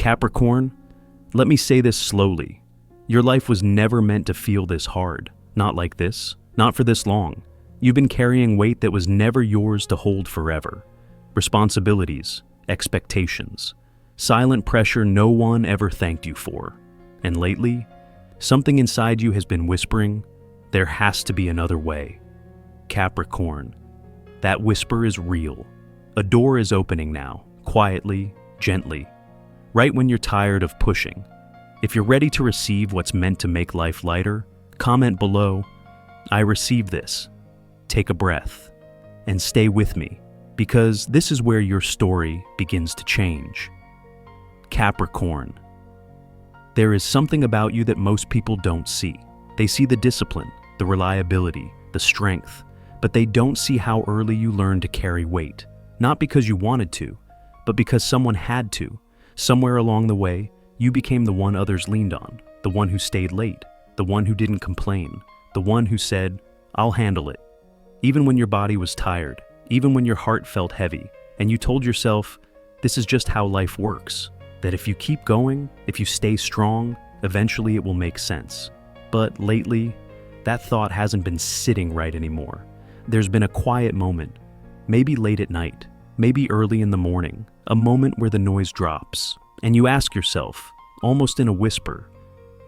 Capricorn, let me say this slowly. Your life was never meant to feel this hard. Not like this. Not for this long. You've been carrying weight that was never yours to hold forever. Responsibilities, expectations, silent pressure no one ever thanked you for. And lately, something inside you has been whispering, there has to be another way. Capricorn, that whisper is real. A door is opening now, quietly, gently, right when you're tired of pushing. If you're ready to receive what's meant to make life lighter, comment below, I receive this. Take a breath and stay with me, because this is where your story begins to change. Capricorn, there is something about you that most people don't see. They see the discipline, the reliability, the strength, but they don't see how early you learned to carry weight. Not because you wanted to, but because someone had to. Somewhere along the way, you became the one others leaned on, the one who stayed late, the one who didn't complain, the one who said, I'll handle it. Even when your body was tired, even when your heart felt heavy, and you told yourself, this is just how life works, that if you keep going, if you stay strong, eventually it will make sense. But lately, that thought hasn't been sitting right anymore. There's been a quiet moment, maybe late at night, maybe early in the morning, a moment where the noise drops, and you ask yourself, almost in a whisper,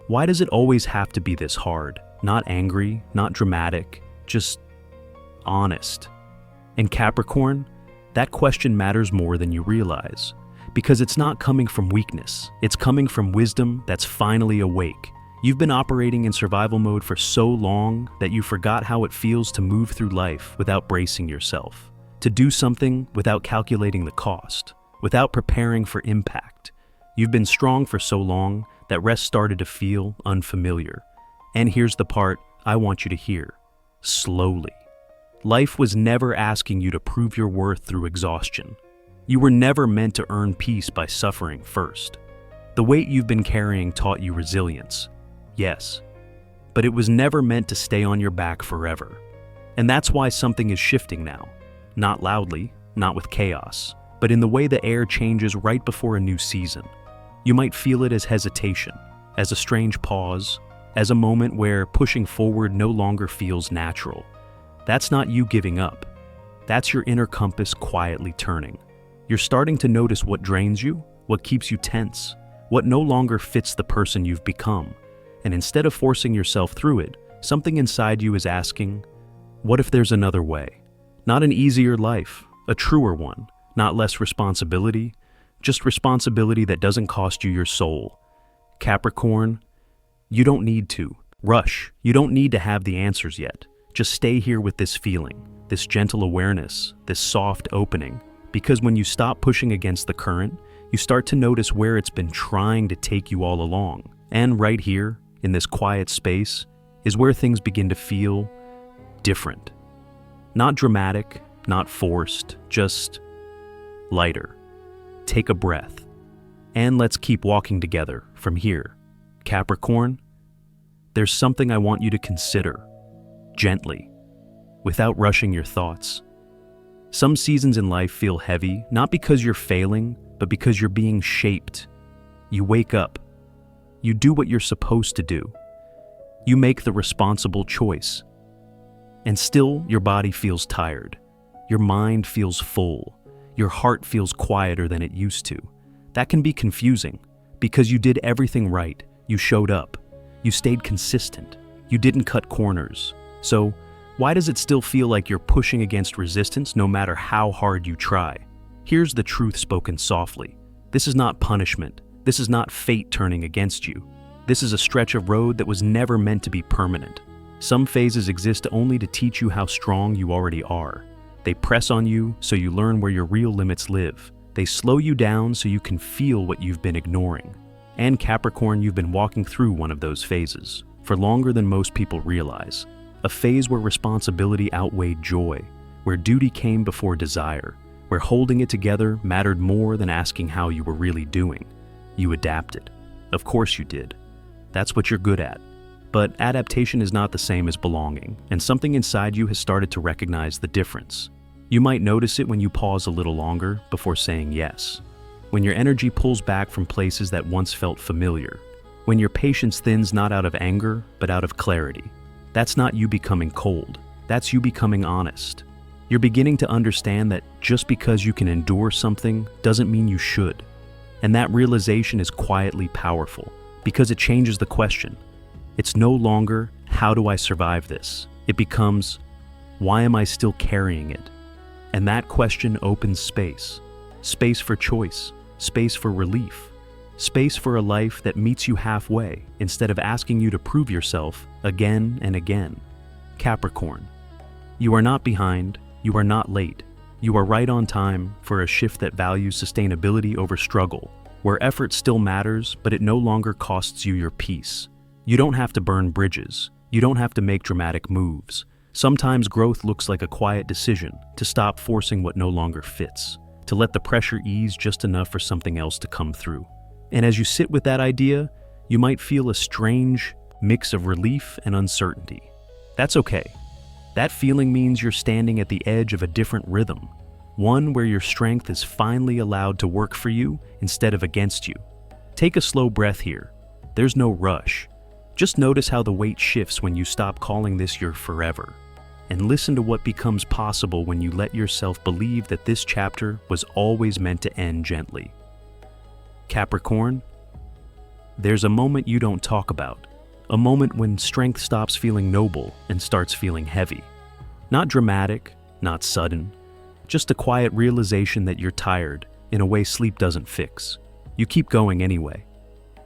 why does it always have to be this hard? Not angry, not dramatic, just honest. And Capricorn, that question matters more than you realize, because it's not coming from weakness, it's coming from wisdom that's finally awake. You've been operating in survival mode for so long that you forgot how it feels to move through life without bracing yourself, to do something without calculating the cost, without preparing for impact. You've been strong for so long that rest started to feel unfamiliar. And here's the part I want you to hear. Slowly. Life was never asking you to prove your worth through exhaustion. You were never meant to earn peace by suffering first. The weight you've been carrying taught you resilience. Yes, but it was never meant to stay on your back forever. And that's why something is shifting now. Not loudly, not with chaos, but in the way the air changes right before a new season. You might feel it as hesitation, as a strange pause, as a moment where pushing forward no longer feels natural. That's not you giving up. That's your inner compass quietly turning. You're starting to notice what drains you, what keeps you tense, what no longer fits the person you've become. And instead of forcing yourself through it, something inside you is asking, what if there's another way? Not an easier life, a truer one, not less responsibility, just responsibility that doesn't cost you your soul. Capricorn, you don't need to rush. You don't need to have the answers yet. Just stay here with this feeling, this gentle awareness, this soft opening. Because when you stop pushing against the current, you start to notice where it's been trying to take you all along. And right here, in this quiet space, is where things begin to feel different. Not dramatic, not forced, just lighter. Take a breath, and let's keep walking together from here. Capricorn, there's something I want you to consider, gently, without rushing your thoughts. Some seasons in life feel heavy, not because you're failing, but because you're being shaped. You wake up. You do what you're supposed to do. You make the responsible choice. And still, your body feels tired. Your mind feels full. Your heart feels quieter than it used to. That can be confusing, because you did everything right. You showed up. You stayed consistent. You didn't cut corners. So, why does it still feel like you're pushing against resistance no matter how hard you try? Here's the truth spoken softly. This is not punishment. This is not fate turning against you. This is a stretch of road that was never meant to be permanent. Some phases exist only to teach you how strong you already are. They press on you so you learn where your real limits live. They slow you down so you can feel what you've been ignoring. And Capricorn, you've been walking through one of those phases, for longer than most people realize. A phase where responsibility outweighed joy, where duty came before desire, where holding it together mattered more than asking how you were really doing. You adapted. Of course you did. That's what you're good at. But adaptation is not the same as belonging, and something inside you has started to recognize the difference. You might notice it when you pause a little longer before saying yes, when your energy pulls back from places that once felt familiar, when your patience thins not out of anger, but out of clarity. That's not you becoming cold, that's you becoming honest. You're beginning to understand that just because you can endure something doesn't mean you should. And that realization is quietly powerful, because it changes the question. It's no longer, how do I survive this? It becomes, why am I still carrying it? And that question opens space. Space for choice, space for relief, space for a life that meets you halfway instead of asking you to prove yourself again and again. Capricorn, you are not behind, you are not late. You are right on time for a shift that values sustainability over struggle, where effort still matters, but it no longer costs you your peace. You don't have to burn bridges. You don't have to make dramatic moves. Sometimes growth looks like a quiet decision to stop forcing what no longer fits, to let the pressure ease just enough for something else to come through. And as you sit with that idea, you might feel a strange mix of relief and uncertainty. That's okay. That feeling means you're standing at the edge of a different rhythm, one where your strength is finally allowed to work for you instead of against you. Take a slow breath here. There's no rush. Just notice how the weight shifts when you stop calling this your forever. And listen to what becomes possible when you let yourself believe that this chapter was always meant to end gently. Capricorn, there's a moment you don't talk about. A moment when strength stops feeling noble and starts feeling heavy. Not dramatic, not sudden, just a quiet realization that you're tired in a way sleep doesn't fix. You keep going anyway.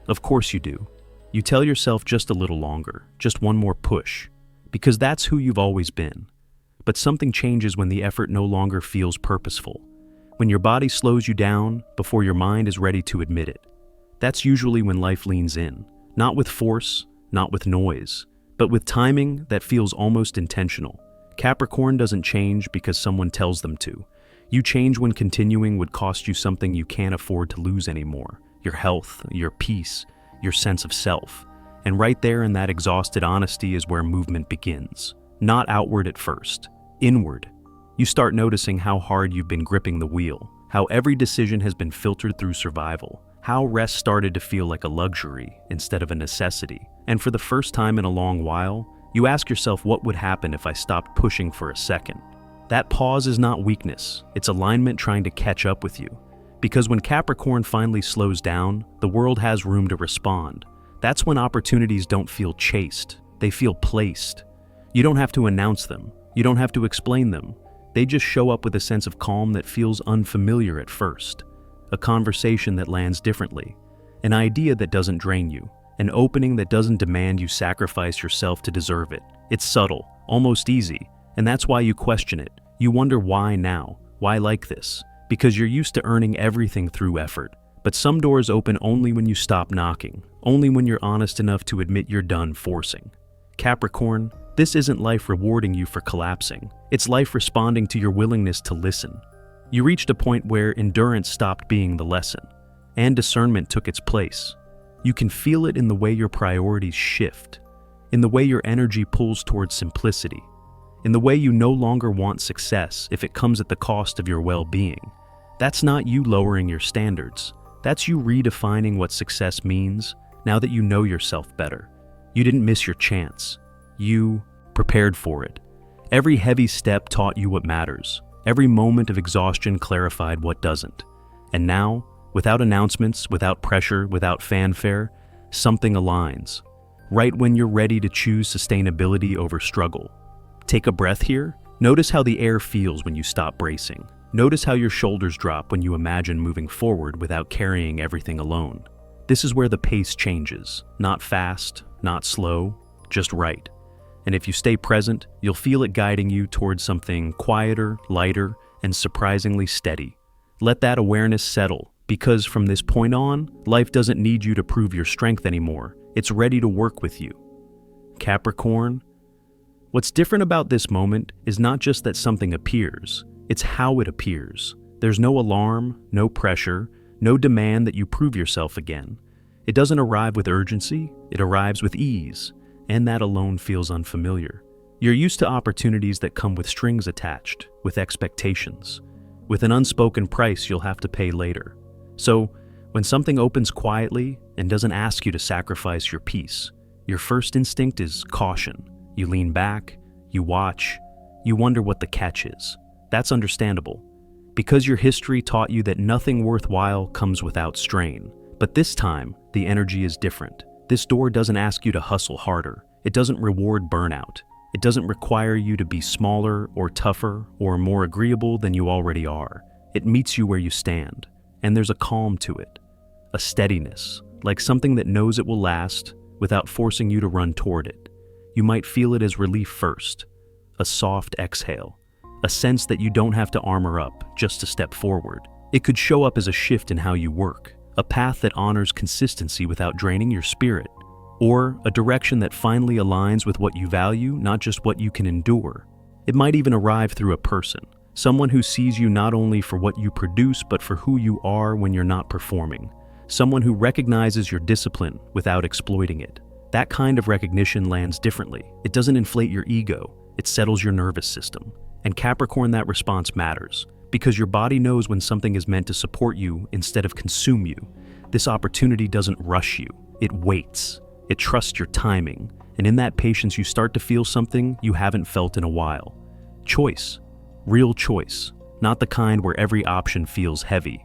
Of course you do. You tell yourself just a little longer, just one more push, because that's who you've always been. But something changes when the effort no longer feels purposeful, when your body slows you down before your mind is ready to admit it. That's usually when life leans in, not with force, not with noise, but with timing that feels almost intentional. Capricorn doesn't change because someone tells them to. You change when continuing would cost you something you can't afford to lose anymore. Your health, your peace, your sense of self. And right there in that exhausted honesty is where movement begins. Not outward at first, inward. You start noticing how hard you've been gripping the wheel, how every decision has been filtered through survival, how rest started to feel like a luxury instead of a necessity. And for the first time in a long while, you ask yourself what would happen if I stopped pushing for a second. That pause is not weakness, it's alignment trying to catch up with you. Because when Capricorn finally slows down, the world has room to respond. That's when opportunities don't feel chased, they feel placed. You don't have to announce them, you don't have to explain them. They just show up with a sense of calm that feels unfamiliar at first. A conversation that lands differently, an idea that doesn't drain you, an opening that doesn't demand you sacrifice yourself to deserve it. It's subtle, almost easy, and that's why you question it. You wonder why now, why like this? Because you're used to earning everything through effort. But some doors open only when you stop knocking, only when you're honest enough to admit you're done forcing. Capricorn, this isn't life rewarding you for collapsing. It's life responding to your willingness to listen. You reached a point where endurance stopped being the lesson, and discernment took its place. You can feel it in the way your priorities shift, in the way your energy pulls towards simplicity, in the way you no longer want success if it comes at the cost of your well-being. That's not you lowering your standards. That's you redefining what success means now that you know yourself better. You didn't miss your chance. You prepared for it. Every heavy step taught you what matters. Every moment of exhaustion clarified what doesn't. And now, without announcements, without pressure, without fanfare, something aligns. Right when you're ready to choose sustainability over struggle. Take a breath here. Notice how the air feels when you stop bracing. Notice how your shoulders drop when you imagine moving forward without carrying everything alone. This is where the pace changes. Not fast, not slow, just right. And if you stay present, you'll feel it guiding you towards something quieter, lighter, and surprisingly steady. Let that awareness settle, because from this point on, life doesn't need you to prove your strength anymore. It's ready to work with you. Capricorn, what's different about this moment is not just that something appears, it's how it appears. There's no alarm, no pressure, no demand that you prove yourself again. It doesn't arrive with urgency, it arrives with ease, and that alone feels unfamiliar. You're used to opportunities that come with strings attached, with expectations, with an unspoken price you'll have to pay later. So, when something opens quietly and doesn't ask you to sacrifice your peace, your first instinct is caution. You lean back, you watch, you wonder what the catch is. That's understandable, because your history taught you that nothing worthwhile comes without strain. But this time, the energy is different. This door doesn't ask you to hustle harder. It doesn't reward burnout. It doesn't require you to be smaller or tougher or more agreeable than you already are. It meets you where you stand, and there's a calm to it, a steadiness, like something that knows it will last without forcing you to run toward it. You might feel it as relief first, a soft exhale, a sense that you don't have to armor up just to step forward. It could show up as a shift in how you work, a path that honors consistency without draining your spirit, or a direction that finally aligns with what you value, not just what you can endure. It might even arrive through a person, someone who sees you not only for what you produce, but for who you are when you're not performing. Someone who recognizes your discipline without exploiting it. That kind of recognition lands differently. It doesn't inflate your ego, it settles your nervous system. And Capricorn, that response matters, because your body knows when something is meant to support you instead of consume you. This opportunity doesn't rush you, it waits. It trusts your timing, and in that patience you start to feel something you haven't felt in a while. Choice. Real choice. Not the kind where every option feels heavy,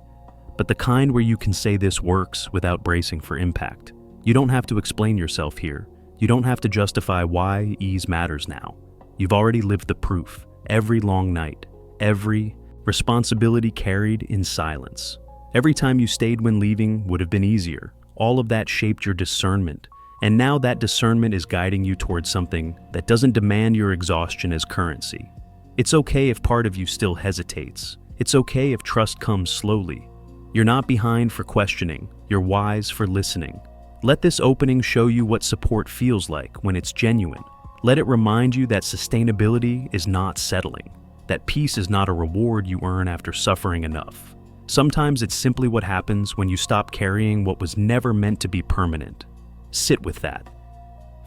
but the kind where you can say this works without bracing for impact. You don't have to explain yourself here. You don't have to justify why ease matters now. You've already lived the proof. Every long night, every responsibility carried in silence. Every time you stayed when leaving would have been easier. All of that shaped your discernment. And now that discernment is guiding you towards something that doesn't demand your exhaustion as currency. It's okay if part of you still hesitates. It's okay if trust comes slowly. You're not behind for questioning. You're wise for listening. Let this opening show you what support feels like when it's genuine. Let it remind you that sustainability is not settling, that peace is not a reward you earn after suffering enough. Sometimes it's simply what happens when you stop carrying what was never meant to be permanent. Sit with that.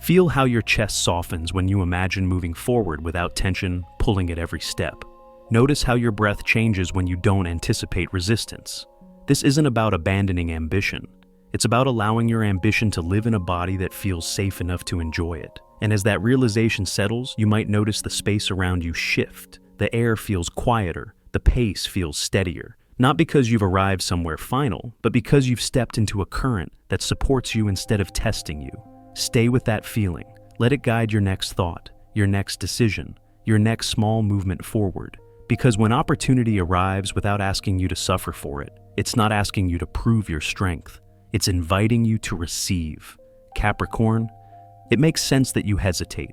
Feel how your chest softens when you imagine moving forward without tension pulling at every step. Notice how your breath changes when you don't anticipate resistance. This isn't about abandoning ambition. It's about allowing your ambition to live in a body that feels safe enough to enjoy it. And as that realization settles, you might notice the space around you shift. The air feels quieter, the pace feels steadier. Not because you've arrived somewhere final, but because you've stepped into a current that supports you instead of testing you. Stay with that feeling. Let it guide your next thought, your next decision, your next small movement forward. Because when opportunity arrives without asking you to suffer for it, it's not asking you to prove your strength. It's inviting you to receive. Capricorn, it makes sense that you hesitate.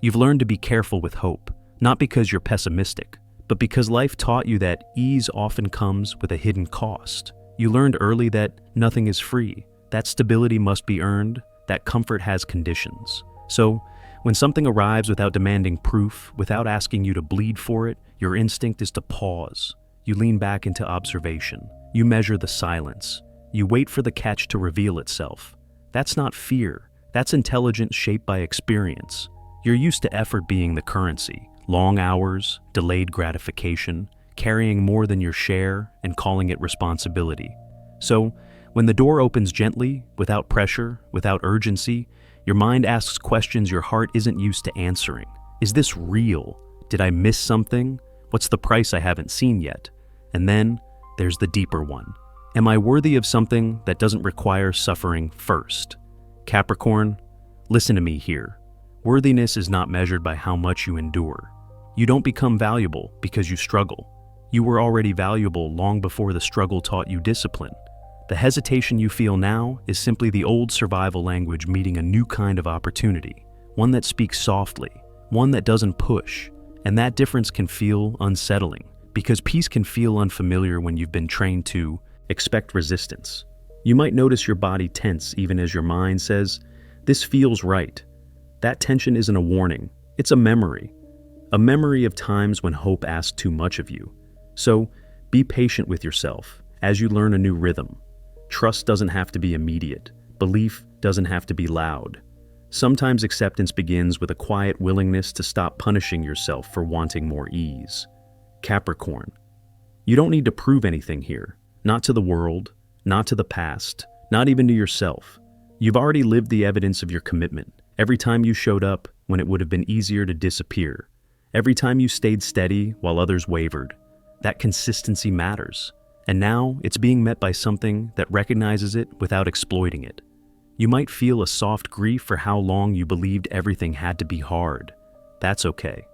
You've learned to be careful with hope, not because you're pessimistic, but because life taught you that ease often comes with a hidden cost. You learned early that nothing is free, that stability must be earned, that comfort has conditions. So, when something arrives without demanding proof, without asking you to bleed for it, your instinct is to pause. You lean back into observation. You measure the silence. You wait for the catch to reveal itself. That's not fear. That's intelligence shaped by experience. You're used to effort being the currency. Long hours, delayed gratification, carrying more than your share, and calling it responsibility. So, when the door opens gently, without pressure, without urgency, your mind asks questions your heart isn't used to answering. Is this real? Did I miss something? What's the price I haven't seen yet? And then, there's the deeper one. Am I worthy of something that doesn't require suffering first? Capricorn, listen to me here. Worthiness is not measured by how much you endure. You don't become valuable because you struggle. You were already valuable long before the struggle taught you discipline. The hesitation you feel now is simply the old survival language meeting a new kind of opportunity, one that speaks softly, one that doesn't push, and that difference can feel unsettling, because peace can feel unfamiliar when you've been trained to expect resistance. You might notice your body tense even as your mind says, "This feels right." That tension isn't a warning, it's a memory of times when hope asked too much of you. So, be patient with yourself as you learn a new rhythm. Trust doesn't have to be immediate. Belief doesn't have to be loud. Sometimes acceptance begins with a quiet willingness to stop punishing yourself for wanting more ease. Capricorn, you don't need to prove anything here, not to the world, not to the past, not even to yourself. You've already lived the evidence of your commitment. Every time you showed up when it would have been easier to disappear. Every time you stayed steady while others wavered. That consistency matters. And now it's being met by something that recognizes it without exploiting it. You might feel a soft grief for how long you believed everything had to be hard. That's okay.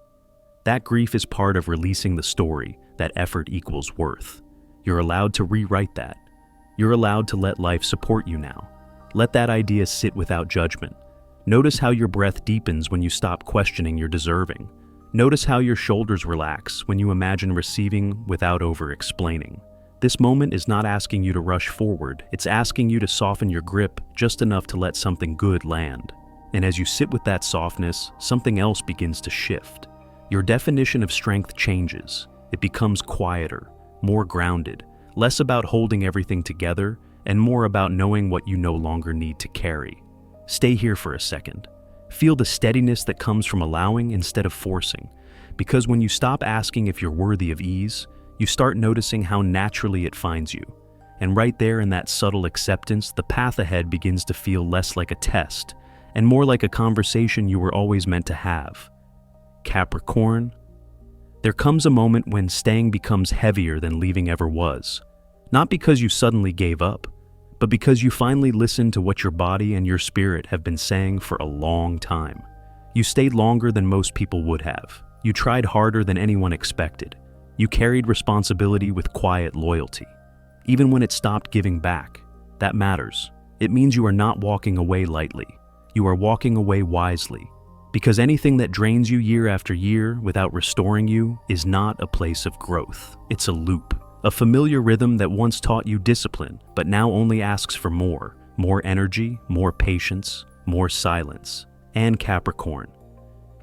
That grief is part of releasing the story that effort equals worth. You're allowed to rewrite that. You're allowed to let life support you now. Let that idea sit without judgment. Notice how your breath deepens when you stop questioning your deserving. Notice how your shoulders relax when you imagine receiving without over-explaining. This moment is not asking you to rush forward, it's asking you to soften your grip just enough to let something good land. And as you sit with that softness, something else begins to shift. Your definition of strength changes. It becomes quieter, more grounded, less about holding everything together, and more about knowing what you no longer need to carry. Stay here for a second. Feel the steadiness that comes from allowing instead of forcing. Because when you stop asking if you're worthy of ease, you start noticing how naturally it finds you. And right there in that subtle acceptance, the path ahead begins to feel less like a test and more like a conversation you were always meant to have. Capricorn, there comes a moment when staying becomes heavier than leaving ever was. Not because you suddenly gave up, but because you finally listened to what your body and your spirit have been saying for a long time. You stayed longer than most people would have. You tried harder than anyone expected. You carried responsibility with quiet loyalty. Even when it stopped giving back, that matters. It means you are not walking away lightly. You are walking away wisely. Because anything that drains you year after year without restoring you is not a place of growth. It's a loop. A familiar rhythm that once taught you discipline, but now only asks for more energy, more patience, more silence. And Capricorn,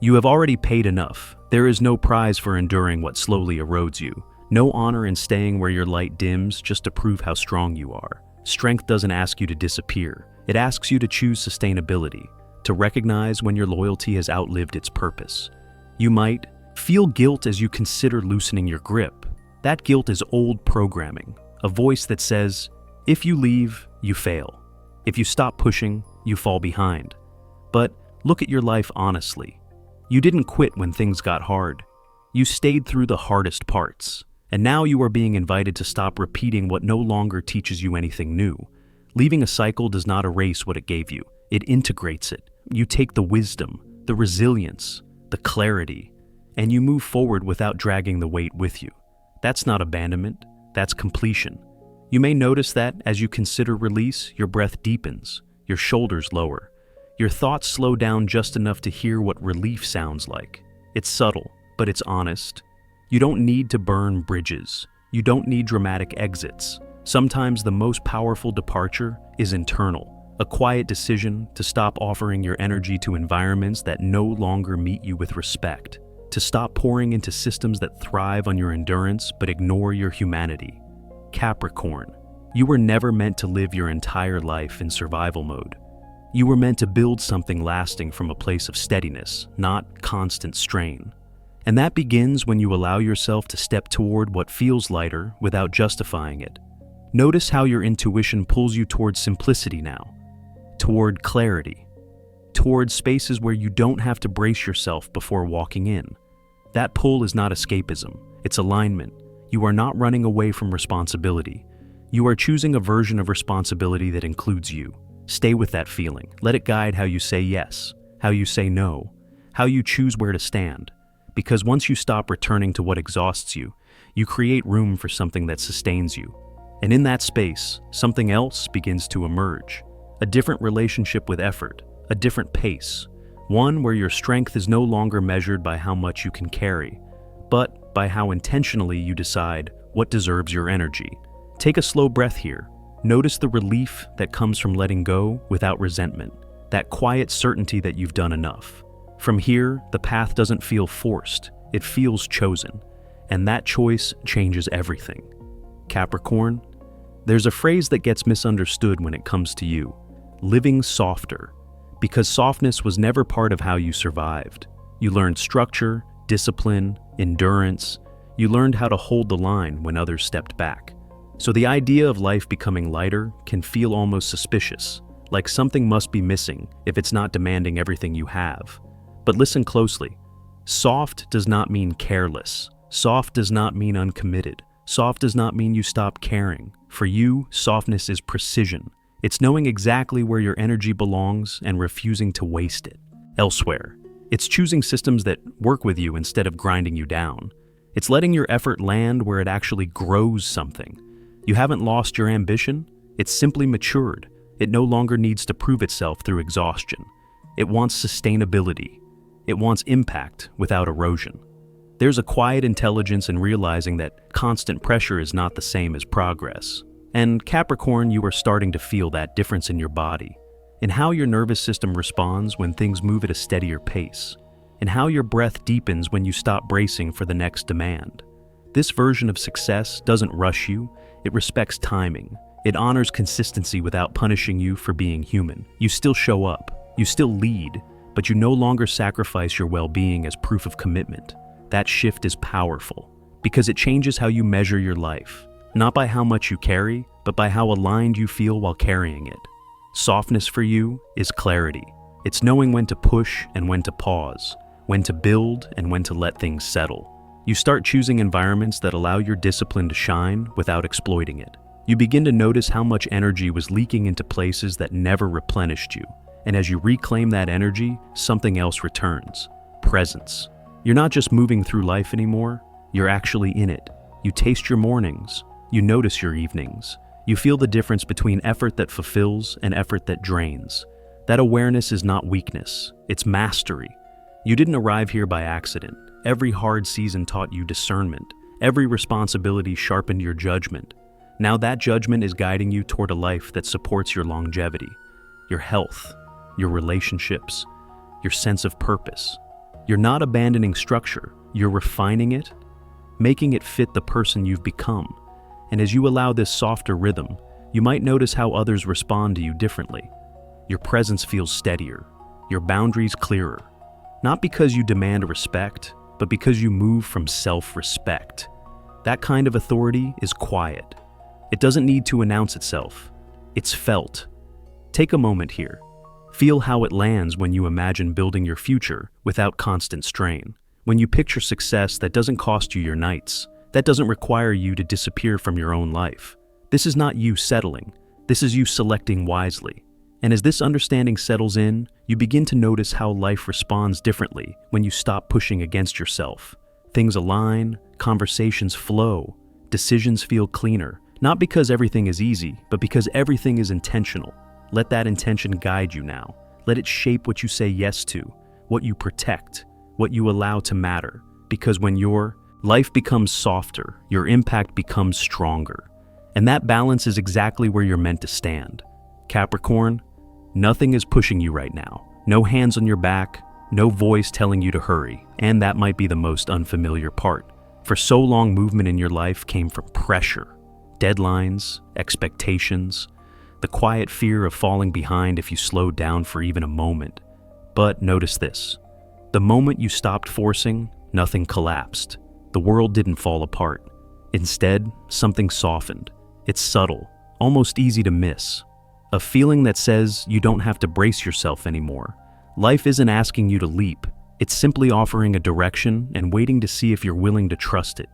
you have already paid enough. There is no prize for enduring what slowly erodes you. No honor in staying where your light dims just to prove how strong you are. Strength doesn't ask you to disappear. It asks you to choose sustainability, to recognize when your loyalty has outlived its purpose. You might feel guilt as you consider loosening your grip. That guilt is old programming, a voice that says, if you leave, you fail. If you stop pushing, you fall behind. But look at your life honestly. You didn't quit when things got hard. You stayed through the hardest parts. And now you are being invited to stop repeating what no longer teaches you anything new. Leaving a cycle does not erase what it gave you. It integrates it. You take the wisdom, the resilience, the clarity, and you move forward without dragging the weight with you. That's not abandonment, that's completion. You may notice that as you consider release, your breath deepens, your shoulders lower. Your thoughts slow down just enough to hear what relief sounds like. It's subtle, but it's honest. You don't need to burn bridges. You don't need dramatic exits. Sometimes the most powerful departure is internal, a quiet decision to stop offering your energy to environments that no longer meet you with respect, to stop pouring into systems that thrive on your endurance but ignore your humanity. Capricorn, you were never meant to live your entire life in survival mode. You were meant to build something lasting from a place of steadiness, not constant strain. And that begins when you allow yourself to step toward what feels lighter without justifying it. Notice how your intuition pulls you toward simplicity now, toward clarity, toward spaces where you don't have to brace yourself before walking in. That pull is not escapism, it's alignment. You are not running away from responsibility. You are choosing a version of responsibility that includes you. Stay with that feeling. Let it guide how you say yes, how you say no, how you choose where to stand. Because once you stop returning to what exhausts you, you create room for something that sustains you. And in that space, something else begins to emerge. A different relationship with effort, a different pace. One where your strength is no longer measured by how much you can carry, but by how intentionally you decide what deserves your energy. Take a slow breath here. Notice the relief that comes from letting go without resentment, that quiet certainty that you've done enough. From here, the path doesn't feel forced, it feels chosen, and that choice changes everything. Capricorn, there's a phrase that gets misunderstood when it comes to you, living softer, because softness was never part of how you survived. You learned structure, discipline, endurance. You learned how to hold the line when others stepped back. So the idea of life becoming lighter can feel almost suspicious, like something must be missing if it's not demanding everything you have. But listen closely. Soft does not mean careless. Soft does not mean uncommitted. Soft does not mean you stop caring. For you, softness is precision. It's knowing exactly where your energy belongs and refusing to waste it elsewhere. It's choosing systems that work with you instead of grinding you down. It's letting your effort land where it actually grows something. You haven't lost your ambition. It's simply matured. It no longer needs to prove itself through exhaustion. It wants sustainability. It wants impact without erosion. There's a quiet intelligence in realizing that constant pressure is not the same as progress. And Capricorn, you are starting to feel that difference in your body, in how your nervous system responds when things move at a steadier pace, and how your breath deepens when you stop bracing for the next demand. This version of success doesn't rush you, it respects timing. It honors consistency without punishing you for being human. You still show up, you still lead, but you no longer sacrifice your well-being as proof of commitment. That shift is powerful, because it changes how you measure your life, not by how much you carry, but by how aligned you feel while carrying it. Softness for you is clarity. It's knowing when to push and when to pause, when to build and when to let things settle. You start choosing environments that allow your discipline to shine without exploiting it. You begin to notice how much energy was leaking into places that never replenished you. And as you reclaim that energy, something else returns. Presence. You're not just moving through life anymore, you're actually in it. You taste your mornings, you notice your evenings. You feel the difference between effort that fulfills and effort that drains. That awareness is not weakness, it's mastery. You didn't arrive here by accident. Every hard season taught you discernment. Every responsibility sharpened your judgment. Now that judgment is guiding you toward a life that supports your longevity, your health, your relationships, your sense of purpose. You're not abandoning structure, you're refining it, making it fit the person you've become. And as you allow this softer rhythm, you might notice how others respond to you differently. Your presence feels steadier, your boundaries clearer. Not because you demand respect, but because you move from self-respect. That kind of authority is quiet. It doesn't need to announce itself. It's felt. Take a moment here. Feel how it lands when you imagine building your future without constant strain. When you picture success that doesn't cost you your nights, that doesn't require you to disappear from your own life. This is not you settling. This is you selecting wisely. And as this understanding settles in, you begin to notice how life responds differently when you stop pushing against yourself. Things align, conversations flow, decisions feel cleaner, not because everything is easy, but because everything is intentional. Let that intention guide you now. Let it shape what you say yes to, what you protect, what you allow to matter. Because when your life becomes softer, your impact becomes stronger. And that balance is exactly where you're meant to stand. Capricorn, nothing is pushing you right now. No hands on your back, no voice telling you to hurry. And that might be the most unfamiliar part. For so long, movement in your life came from pressure, deadlines, expectations, the quiet fear of falling behind if you slowed down for even a moment. But notice this. The moment you stopped forcing, nothing collapsed. The world didn't fall apart. Instead, something softened. It's subtle, almost easy to miss. A feeling that says you don't have to brace yourself anymore. Life isn't asking you to leap. It's simply offering a direction and waiting to see if you're willing to trust it.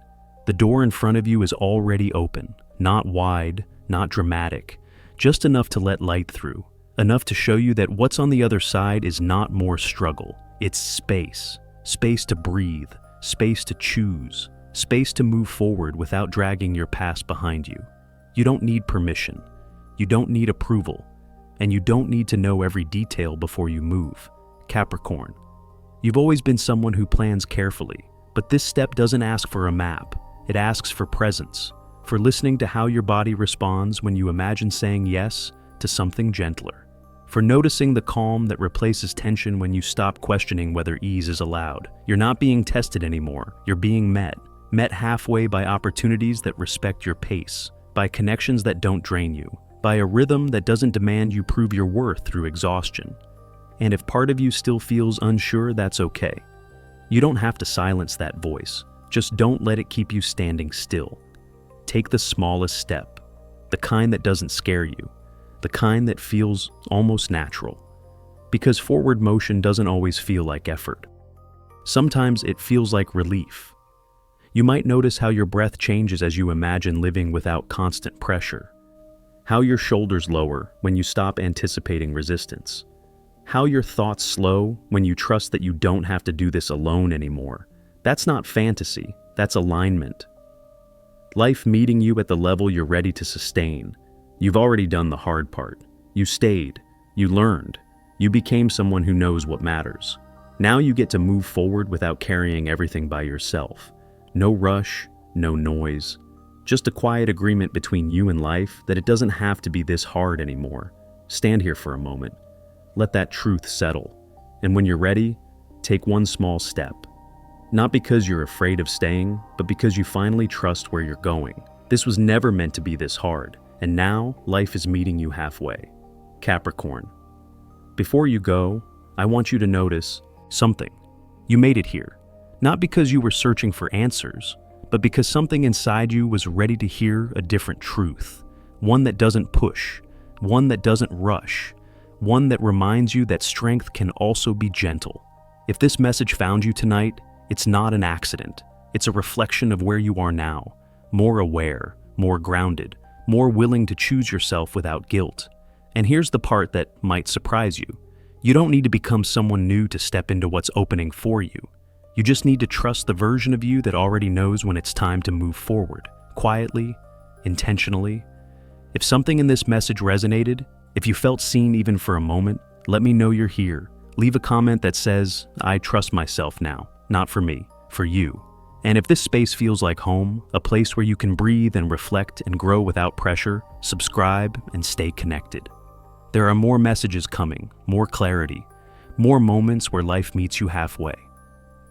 The door in front of you is already open, not wide, not dramatic, just enough to let light through, enough to show you that what's on the other side is not more struggle. It's space. Space to breathe, space to choose, space to move forward without dragging your past behind you. You don't need permission. You don't need approval. And you don't need to know every detail before you move. Capricorn, you've always been someone who plans carefully, but this step doesn't ask for a map. It asks for presence, for listening to how your body responds when you imagine saying yes to something gentler, for noticing the calm that replaces tension when you stop questioning whether ease is allowed. You're not being tested anymore, you're being met halfway by opportunities that respect your pace, by connections that don't drain you, by a rhythm that doesn't demand you prove your worth through exhaustion. And if part of you still feels unsure, that's okay. You don't have to silence that voice, just don't let it keep you standing still. Take the smallest step. the kind that doesn't scare you, the kind that feels almost natural. Because forward motion doesn't always feel like effort. Sometimes it feels like relief. You might notice how your breath changes as you imagine living without constant pressure. How your shoulders lower when you stop anticipating resistance. How your thoughts slow when you trust that you don't have to do this alone anymore. That's not fantasy, that's alignment. Life meeting you at the level you're ready to sustain. You've already done the hard part. You stayed. You learned. You became someone who knows what matters. Now you get to move forward without carrying everything by yourself. No rush, no noise. Just a quiet agreement between you and life that it doesn't have to be this hard anymore. Stand here for a moment. Let that truth settle. And when you're ready, take one small step. Not because you're afraid of staying, but because you finally trust where you're going. This was never meant to be this hard, and now life is meeting you halfway. Capricorn. Before you go, I want you to notice something. You made it here, not because you were searching for answers, but because something inside you was ready to hear a different truth. One that doesn't push, one that doesn't rush, one that reminds you that strength can also be gentle. If this message found you tonight, it's not an accident. It's a reflection of where you are now, more aware, more grounded, more willing to choose yourself without guilt. And here's the part that might surprise you. You don't need to become someone new to step into what's opening for you. You just need to trust the version of you that already knows when it's time to move forward, quietly, intentionally. If something in this message resonated, if you felt seen even for a moment, let me know you're here. Leave a comment that says, "I trust myself now, not for me, for you." And if this space feels like home, a place where you can breathe and reflect and grow without pressure, subscribe and stay connected. There are more messages coming, more clarity, more moments where life meets you halfway.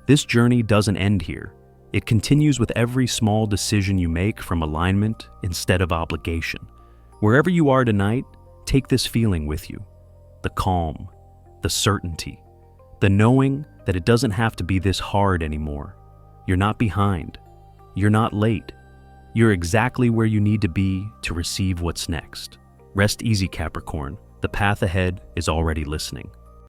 This journey doesn't end here. It continues with every small decision you make from alignment instead of obligation. Wherever you are tonight, take this feeling with you. The calm, the certainty, the knowing that it doesn't have to be this hard anymore. You're not behind. You're not late. You're exactly where you need to be to receive what's next. Rest easy, Capricorn. The path ahead is already listening.